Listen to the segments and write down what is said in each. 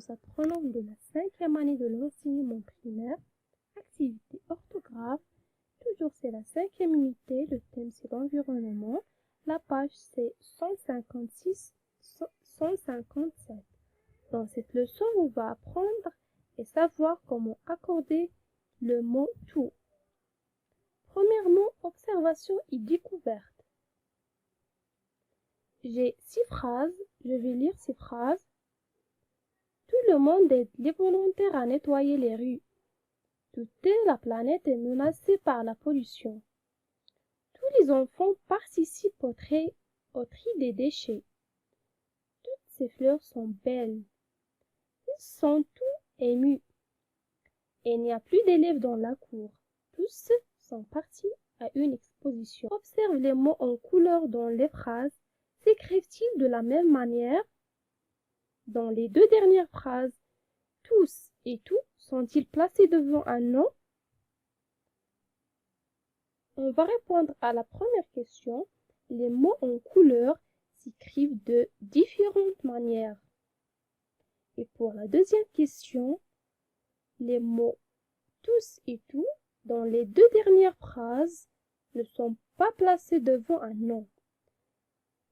Nous apprenons de la 5e année de l'enseignement primaire, activité orthographe. Toujours c'est la 5e unité, le thème c'est l'environnement. La page c'est 157. Dans cette leçon, on va apprendre et savoir comment accorder le mot tout. Premièrement, observation et découverte. J'ai 6 phrases, je vais lire ces phrases. Tout le monde aide les volontaires à nettoyer les rues. Toute la planète est menacée par la pollution. Tous les enfants participent au tri des déchets. Toutes ces fleurs sont belles. Ils sont tous émus. Il n'y a plus d'élèves dans la cour. Tous sont partis à une exposition. Observe les mots en couleur dans les phrases. S'écrivent-ils de la même manière? Dans les deux dernières phrases, tous et tout sont-ils placés devant un nom? On va répondre à la première question. Les mots en couleur s'écrivent de différentes manières. Et pour la deuxième question, les mots tous et tout dans les deux dernières phrases ne sont pas placés devant un nom.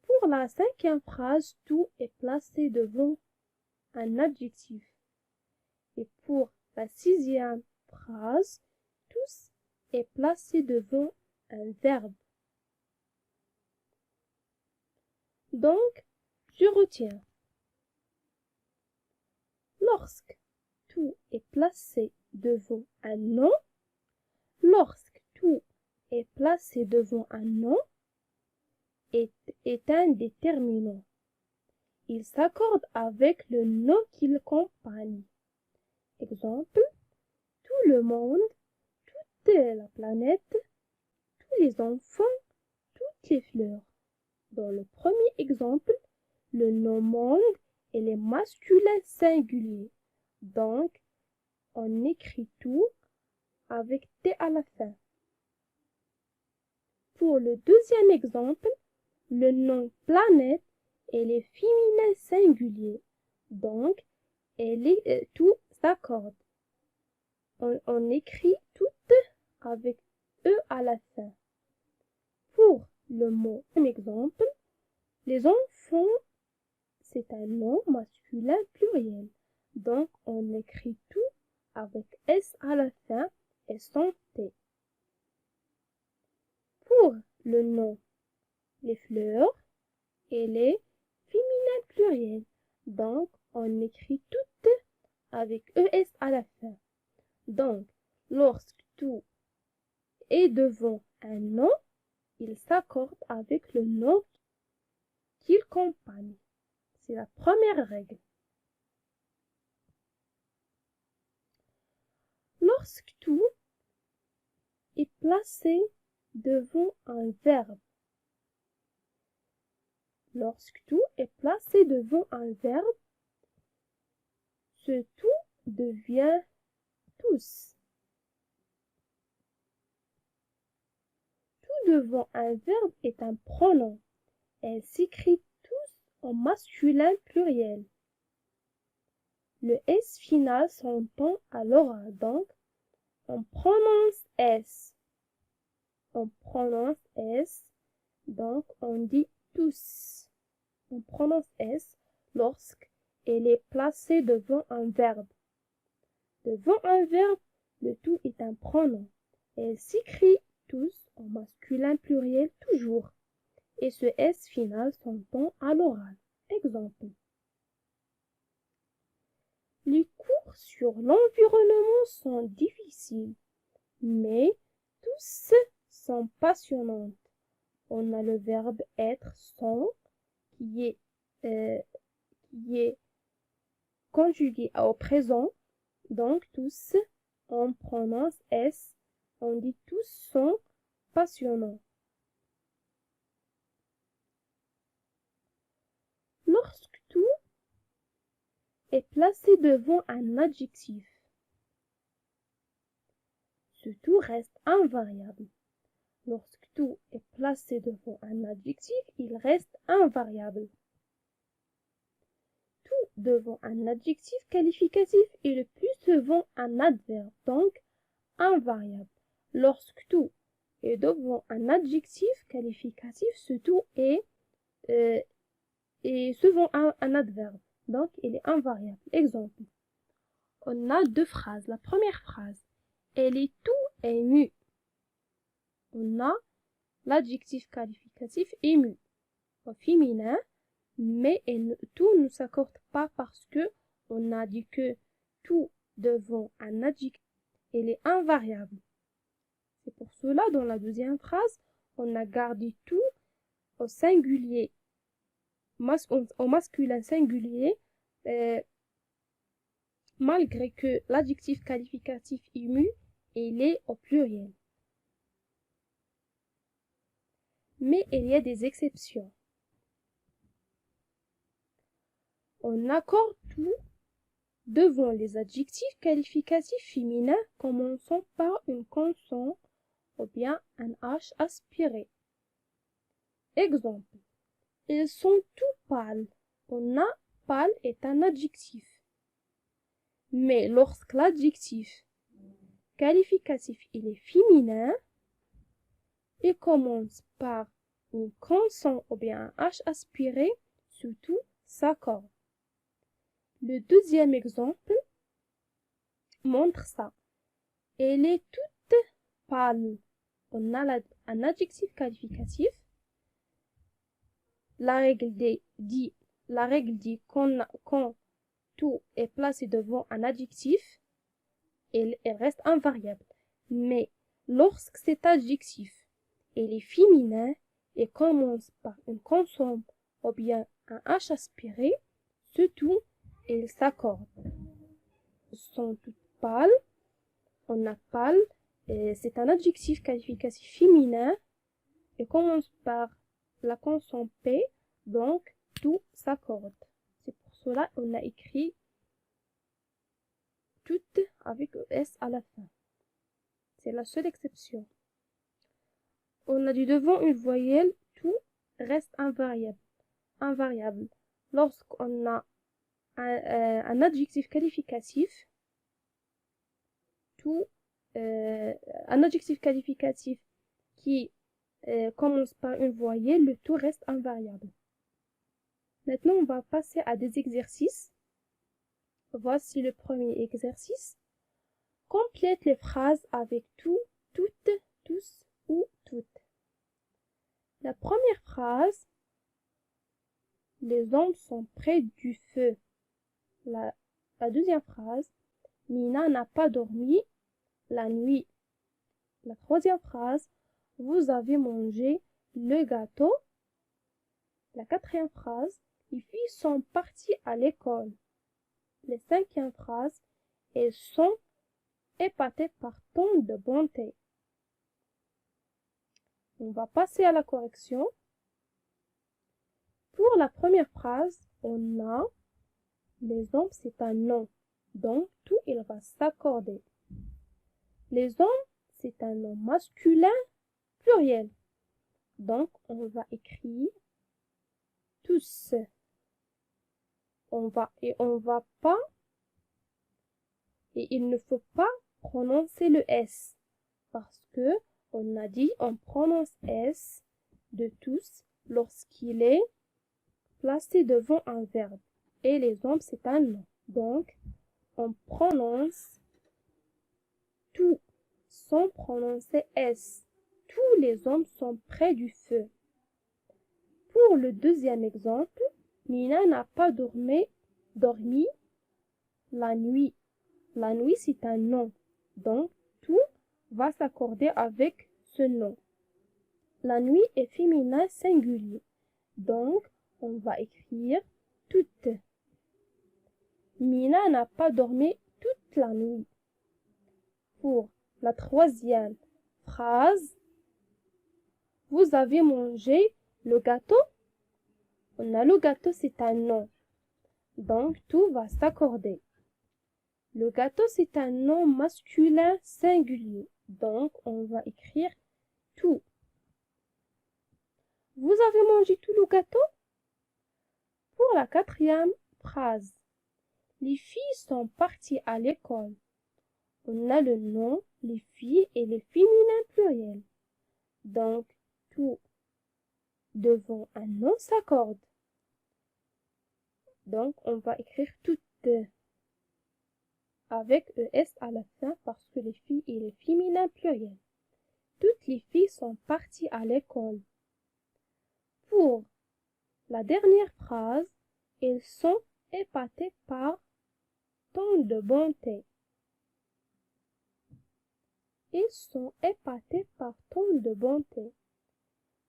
Pour la 5e phrase, tout est placé devant un adjectif. Et pour la 6e phrase, tous est placé devant un verbe. Donc, je retiens. Lorsque tout est placé devant un nom, lorsque tout est placé devant un nom, est un déterminant. Il s'accorde avec le nom qu'il accompagne. Exemple, tout le monde, toute la planète, tous les enfants, toutes les fleurs. Dans le premier exemple, le nom monde est le masculin singulier. Donc, on écrit tout avec T à la fin. Pour le deuxième exemple, le nom planète est le féminin singulier. Donc, tout s'accorde. On écrit tout avec E à la fin. Pour le mot exemple, les enfants, c'est un nom masculin pluriel. Donc, on écrit tout avec S à la fin et sans T. Pour le nom, les fleurs, elle est féminin pluriel. Donc, on écrit tout avec ES à la fin. Donc, lorsque tout est devant un nom, il s'accorde avec le nom qu'il accompagne. C'est la première règle. Lorsque tout est placé devant un verbe, lorsque tout est placé devant un verbe, ce tout devient tous. Tout devant un verbe est un pronom. Elle s'écrit tous en masculin pluriel. Le S final s'entend à l'oral, donc on prononce S. On prononce S, donc on dit tous. On prononce S lorsqu'elle est placée devant un verbe. Devant un verbe, le tout est un pronom. Elle s'écrit tous en masculin pluriel toujours. Et ce S final s'entend à l'oral. Exemple. Les cours sur l'environnement sont difficiles, mais tous sont passionnants. On a le verbe être, sont, qui est conjugué au présent. Donc tous, on prononce S, on dit tous sont passionnants. Lorsque tout est placé devant un adjectif, ce tout reste invariable. Lorsque tout est placé devant un adjectif, il reste invariable. Tout devant un adjectif qualificatif et le plus devant un adverbe, donc invariable. Lorsque tout est devant un adjectif qualificatif, ce tout est devant un adverbe, donc il est invariable. Exemple, on a deux phrases. La première phrase, elle est tout émue. On a l'adjectif qualificatif ému au féminin, mais tout ne s'accorde pas parce que on a dit que tout devant un adjectif, il est invariable. C'est pour cela, dans la deuxième phrase, on a gardé tout au singulier, au masculin singulier, malgré que l'adjectif qualificatif ému, il est au pluriel. Mais il y a des exceptions. On accorde tout devant les adjectifs qualificatifs féminins commençant par une consonne ou bien un H aspiré. Exemple, ils sont tout pâles. On a pâle est un adjectif. Mais lorsque l'adjectif qualificatif il est féminin, il commence par une consonne ou bien un H aspiré, surtout s'accorde. Le deuxième exemple montre ça. Elle est toute pâle. On a un adjectif qualificatif. La règle dit quand tout est placé devant un adjectif, elle reste invariable. Mais lorsque cet adjectif est féminin et commence par une consonne ou bien un H aspiré, surtout il s'accorde. Ils sont toutes pâles. On a pâle, c'est un adjectif qualificatif féminin et commence par la consonne P, donc tout s'accorde. C'est pour cela qu'on a écrit toutes avec ES à la fin. C'est la seule exception. On a dit devant une voyelle, tout reste invariable. Lorsqu'on a un adjectif qualificatif, un adjectif qualificatif qui commence par une voyelle, le tout reste invariable. Maintenant, on va passer à des exercices. Voici le premier exercice. Complète les phrases avec tout, toutes, tous ou toutes. La première phrase, les hommes sont près du feu. La deuxième phrase, Mina n'a pas dormi la nuit. La troisième phrase, vous avez mangé le gâteau. La quatrième phrase, les filles sont parties à l'école. La cinquième phrase, elles sont épatées par tant de bonté. On va passer à la correction. Pour la première phrase, on a les hommes, c'est un nom. Donc, tout, il va s'accorder. Les hommes, c'est un nom masculin pluriel. Donc, on va écrire tous. Il ne faut pas prononcer le S parce que on a dit on prononce S de tous lorsqu'il est placé devant un verbe. Et les hommes, c'est un nom. Donc, on prononce tout sans prononcer S. Tous les hommes sont près du feu. Pour le deuxième exemple, Mina n'a pas dormi la nuit. La nuit, c'est un nom. Donc, tout va s'accorder avec ce nom. La nuit est féminin singulier. Donc, on va écrire toute. Mina n'a pas dormi toute la nuit. Pour la troisième phrase, vous avez mangé le gâteau? On a le gâteau, c'est un nom. Donc, tout va s'accorder. Le gâteau, c'est un nom masculin singulier. Donc, on va écrire tout. Vous avez mangé tout le gâteau? Pour la quatrième phrase, Les filles sont parties à l'école. On a le nom, les filles et les féminins pluriels. Donc, tout devant un nom s'accorde. Donc, on va écrire toutes avec ES à la fin parce que les filles et les féminins pluriels. Toutes les filles sont parties à l'école. Pour la dernière phrase, ils sont épatés par tant de bonté. Ils sont épatés par tant de bonté.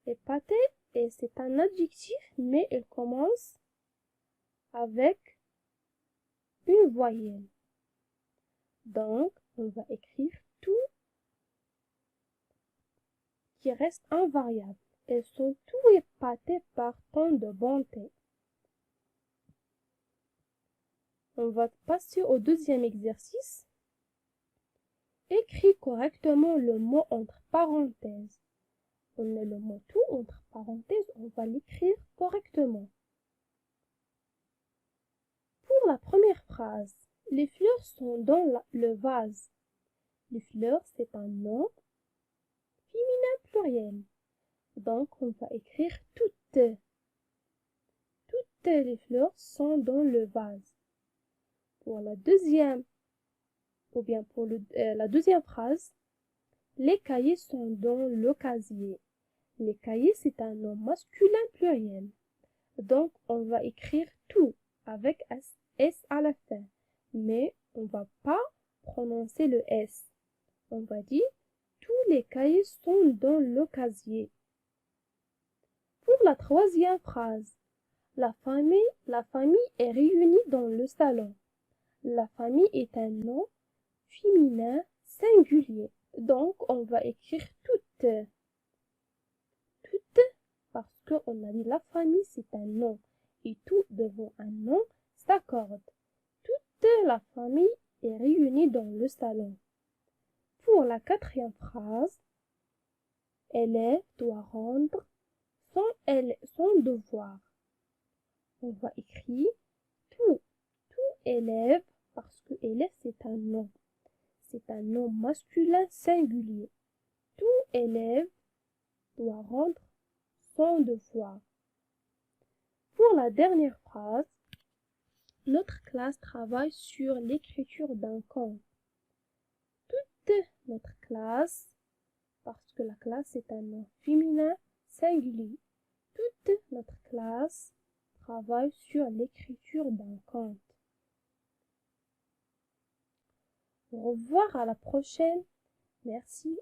Épaté, c'est un adjectif, mais il commence avec une voyelle. Donc, on va écrire tout qui reste invariable. Ils sont tous épatés par tant de bonté. On va passer au deuxième exercice. Écris correctement le mot entre parenthèses. On met le mot tout entre parenthèses, on va l'écrire correctement. Pour la première phrase, les fleurs sont dans le vase. Les fleurs, c'est un nom féminin pluriel. Donc, on va écrire toutes. Toutes les fleurs sont dans le vase. Pour la deuxième, ou bien pour la deuxième phrase, les cahiers sont dans le casier. Les cahiers, c'est un nom masculin pluriel. Donc, on va écrire tout avec S à la fin. Mais on ne va pas prononcer le S. On va dire tous les cahiers sont dans le casier. Pour la troisième phrase, la famille est réunie dans le salon. La famille est un nom féminin singulier. Donc, on va écrire toutes. Toutes, parce qu'on a dit la famille, c'est un nom. Et tout devant un nom s'accorde. Toute la famille est réunie dans le salon. Pour la quatrième phrase, élève doit rendre son devoir. On va écrire tout élève, parce que élève c'est un nom. C'est un nom masculin singulier. Tout élève doit rendre son devoir. Pour la dernière phrase, notre classe travaille sur l'écriture d'un conte. Toute notre classe, parce que la classe est un nom féminin singulier, toute notre classe travaille sur l'écriture d'un conte. Au revoir, à la prochaine. Merci.